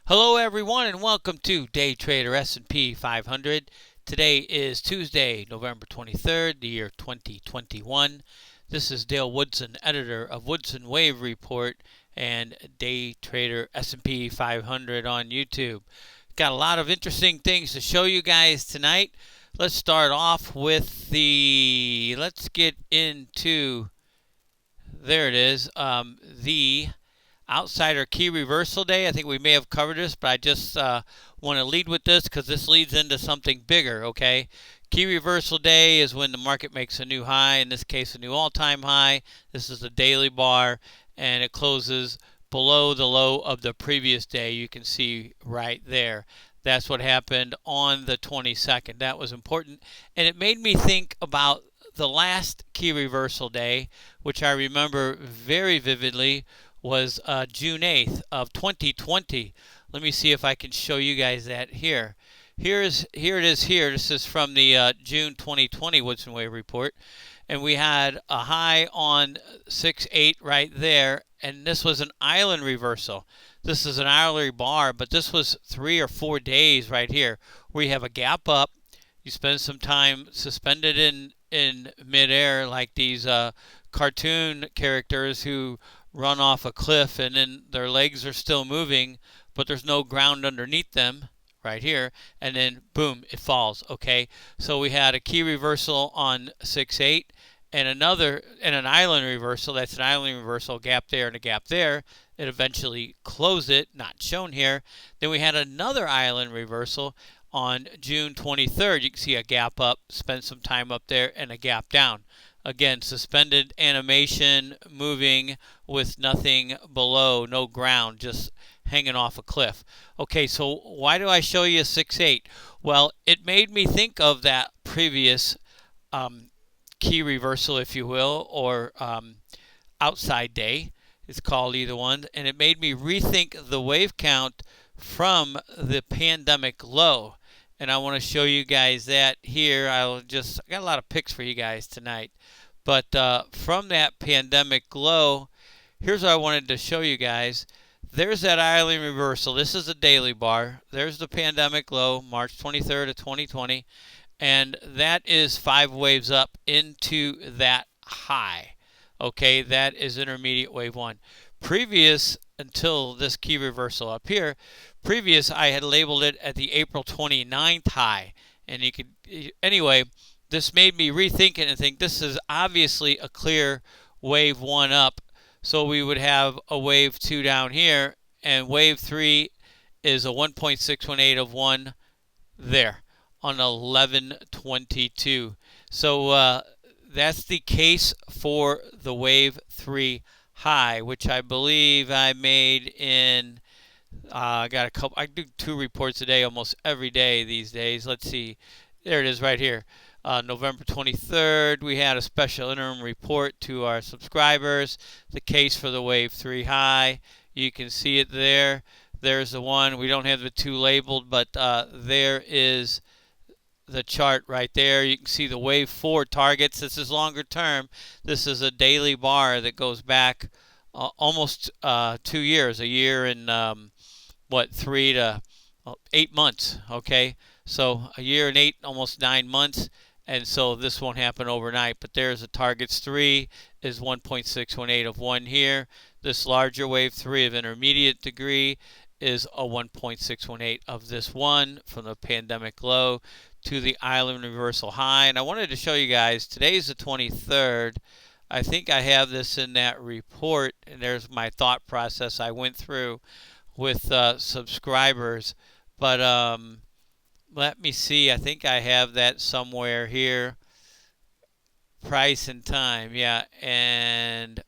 Hello everyone and welcome to Day Trader S&P 500. Today is Tuesday, November 23rd, the year 2021. This is Dale Woodson, editor of Woodson Wave Report and Day Trader S&P 500 on YouTube. Got a lot of interesting things to show you guys tonight. Let's start off with let's get into, there it is, the outsider key reversal day. I think we may have covered this, but I just want to lead with this because this leads into something bigger, okay? Key reversal day is when the market makes a new high, in this case a new all-time high. This is a daily bar, and it closes below the low of the previous day. You can see right there. That's what happened on the 22nd. That was important, and it made me think about the last key reversal day, which I remember very vividly, was June 8th of 2020. Let me see if I can show you guys that here. Here it is here. This is from the June 2020 Woodson Wave Report. And we had a high on 6.8 right there. And this was an island reversal. This is an hourly bar, but this was 3 or 4 days right here where you have a gap up. You spend some time suspended in midair like these cartoon characters who run off a cliff and then their legs are still moving, but there's no ground underneath them right here, and then boom, it falls. Okay, so we had a key reversal on 6.8 and an island reversal. That's an island reversal, gap there and a gap there. It eventually closed it, not shown here. Then we had another island reversal on June 23rd. You can see a gap up, spend some time up there, and a gap down. Again, suspended animation, moving with nothing below, no ground, just hanging off a cliff. Okay, so why do I show you 6.8? Well, it made me think of that previous key reversal, if you will, or outside day. It's called either one. And it made me rethink the wave count from the pandemic low. And I want to show you guys that here. I got a lot of picks for you guys tonight. But from that pandemic low, here's what I wanted to show you guys. There's that island reversal. This is a daily bar. There's the pandemic low, March 23rd of 2020. And that is 5 waves up into that high. Okay, that is intermediate wave 1. Previous, until this key reversal up here, previous I had labeled it at the April 29th high. And you could, anyway, this made me rethink it and think this is obviously a clear wave 1 up. So we would have a wave 2 down here, and wave 3 is a 1.618 of 1 there on 11/22. So that's the case for the wave 3 high, which I believe I made in I got a couple. I do 2 reports a day almost every day these days. Let's see. There it is right here. November 23rd, we had a special interim report to our subscribers, the case for the wave 3 high. You can see it there. There's the one. We don't have the 2 labeled, but there is the chart right there. You can see the wave 4 targets. This is longer term. This is a daily bar that goes back almost 2 years, a year and 3 to 8 months. Okay, so a year and 8, almost 9 months. And so this won't happen overnight, but there's the targets. 3 is 1.618 of 1 here. This larger wave 3 of intermediate degree is a 1.618 of this one from the pandemic low to the island reversal high. And I wanted to show you guys, today's the 23rd. I think I have this in that report, and there's my thought process I went through with subscribers. But let me see. I think I have that somewhere here. Price and time. Yeah. And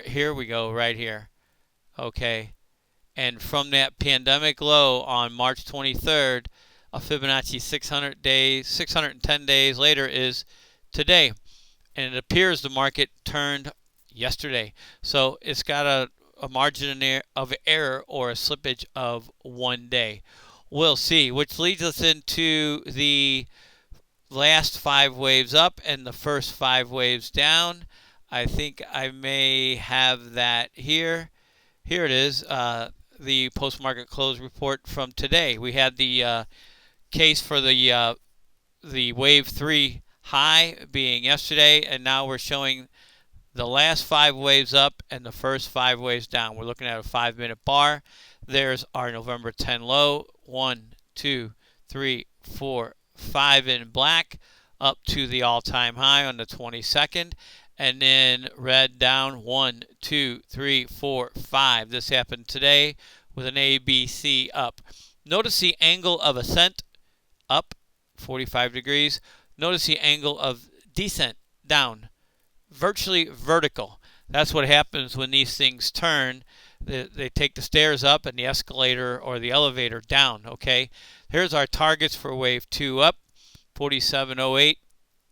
here we go right here. Okay. And from that pandemic low on March 23rd, a Fibonacci 610 days later is today. And it appears the market turned yesterday. So it's got a margin of error or a slippage of 1 day. We'll see, which leads us into the last 5 waves up and the first 5 waves down. I think I may have that here. Here it is. the post-market close report from today. We had the case for the wave 3 high being yesterday, and now we're showing the last 5 waves up and the first 5 waves down. We're looking at a 5-minute bar. There's our November 10 low. 1, 2, 3, 4, 5 in black up to the all-time high on the 22nd. And then red down 1, 2, 3, 4, 5. This happened today with an ABC up. Notice the angle of ascent up 45 degrees. Notice the angle of descent down, virtually vertical. That's what happens when these things turn. They take the stairs up and the escalator or the elevator down. Okay, here's our targets for wave 2 up, 4708,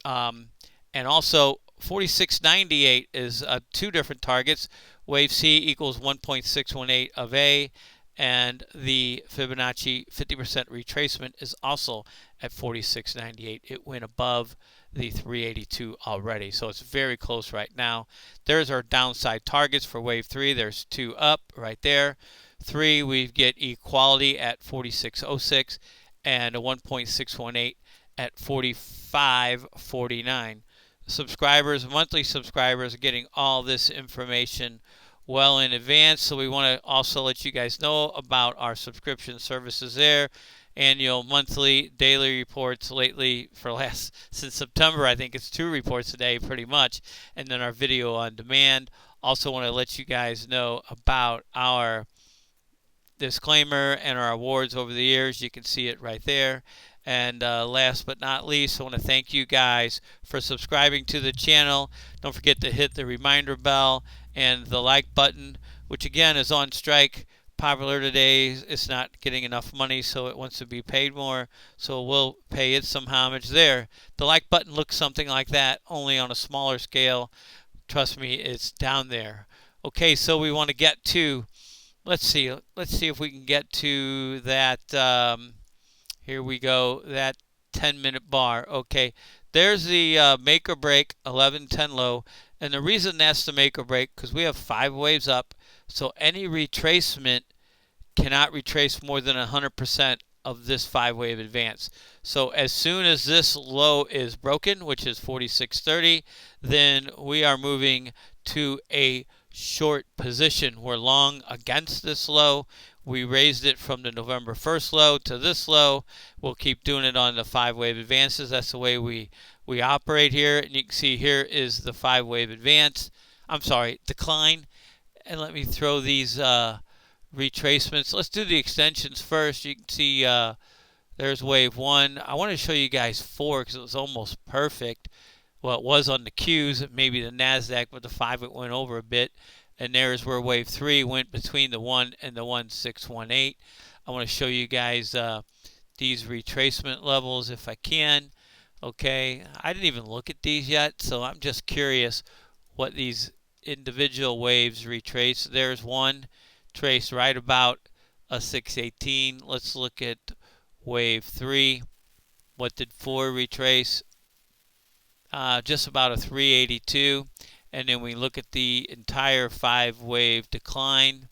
and also 4698 is 2 different targets. Wave C equals 1.618 of A, and the Fibonacci 50% retracement is also at 4698. It went above the 382 already, so it's very close right now. There's our downside targets for wave 3. There's 2 up right there. 3, we get equality at 4606 and a 1.618 at 4549. Subscribers, monthly subscribers, are getting all this information well in advance, so we want to also let you guys know about our subscription services there. Annual, monthly, daily reports. Lately, since September, I think it's 2 reports a day pretty much, and then our video on demand. Also want to let you guys know about our disclaimer and our awards over the years. You can see it right there. And last but not least, I want to thank you guys for subscribing to the channel. Don't forget to hit the reminder bell and the like button, which again is on strike. Popular today, it's not getting enough money, so it wants to be paid more, so we'll pay it some homage there. The like button looks something like that, only on a smaller scale. Trust me, it's down there. Okay, so we want to get to, let's see if we can get to that, here we go, that 10-minute bar. Okay, there's the make or break 1110 low, and the reason that's the make or break, because we have 5 waves up, so any retracement cannot retrace more than 100% of this 5-wave advance. So as soon as this low is broken, which is 4630, then we are moving to a short position. We're long against this low. We raised it from the November 1st low to this low. We'll keep doing it on the 5-wave advances. That's the way we operate here. And you can see here is the 5-wave advance. I'm sorry, decline. And let me throw these retracements. Let's do the extensions first. You can see there's wave 1. I want to show you guys 4 because it was almost perfect. Well, it was on the Qs, maybe the NASDAQ, but the 5 it went over a bit. And there's where wave 3 went between the 1 and the 1618. I want to show you guys these retracement levels if I can. Okay, I didn't even look at these yet, so I'm just curious what these individual waves retrace. There's one traced right about a 618. Let's look at wave 3. What did 4 retrace? Just about a 382. And then we look at the entire 5-wave decline,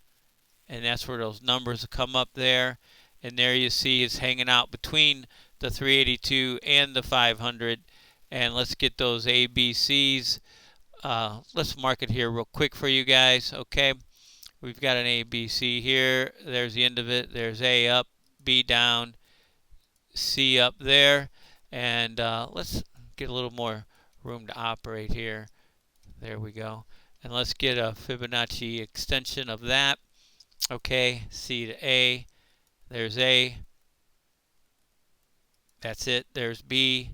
and that's where those numbers come up there. And there you see it's hanging out between the 382 and the 500. And let's get those ABCs. Let's mark it here real quick for you guys. Okay, we've got an ABC here. There's the end of it. There's A up, B down, C up there. And let's get a little more room to operate here. There we go. And let's get a Fibonacci extension of that. Okay, C to A. There's A. That's it. There's B.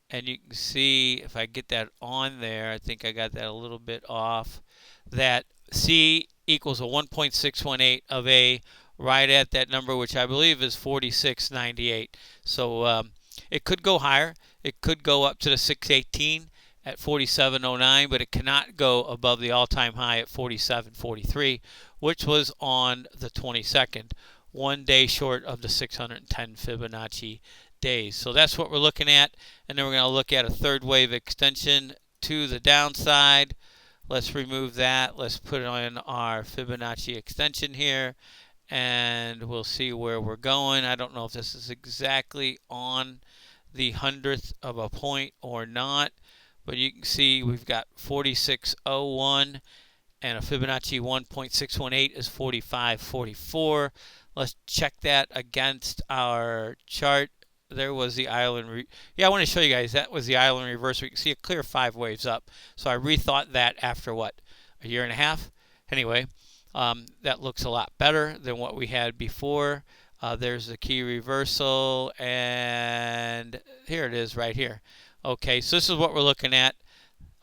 And you can see, if I get that on there, I think I got that a little bit off, that C equals a 1.618 of A, right at that number, which I believe is 4698. So it could go higher. It could go up to the 618 at 4709, but it cannot go above the all-time high at 4743, which was on the 22nd, 1 day short of the 610 Fibonacci days. So that's what we're looking at, and then we're going to look at a 3rd wave extension to the downside. Let's remove that. Let's put on our Fibonacci extension here, and we'll see where we're going. I don't know if this is exactly on the 100th of a point or not, but you can see we've got 4601, and a Fibonacci 1.618 is 4544. Let's check that against our chart. There was the island. Yeah, I want to show you guys that was the island reverse. We can see a clear 5 waves up. So I rethought that after what, a year and a half. Anyway, that looks a lot better than what we had before. There's the key reversal, and here it is right here. Okay, so this is what we're looking at.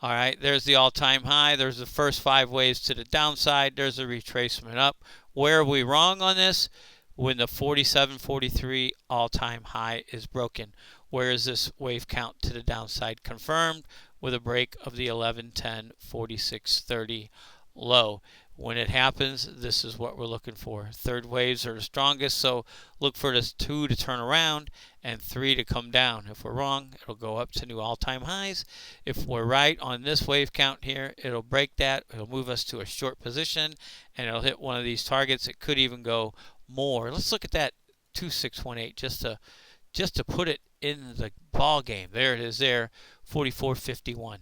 All right, there's the all-time high. There's the first 5 waves to the downside. There's a retracement up. Where are we wrong on this? When the 47.43 all-time high is broken. Where is this wave count to the downside confirmed? With a break of the 11.10 46.30 low. When it happens, this is what we're looking for. Third waves are the strongest, so look for this 2 to turn around and 3 to come down. If we're wrong, it'll go up to new all-time highs. If we're right on this wave count here, it'll break that. It'll move us to a short position, and it'll hit one of these targets. It could even go more. Let's look at that 2618 just to put it in the ball game. There it is there, 44.51.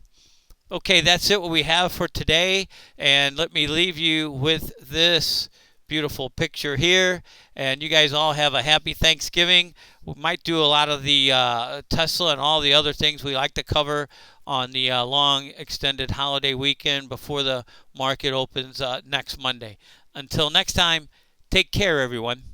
Okay, that's it what we have for today, and let me leave you with this beautiful picture here, and you guys all have a happy Thanksgiving. We might do a lot of the Tesla and all the other things we like to cover on the long extended holiday weekend before the market opens next Monday. Until next time, take care, everyone.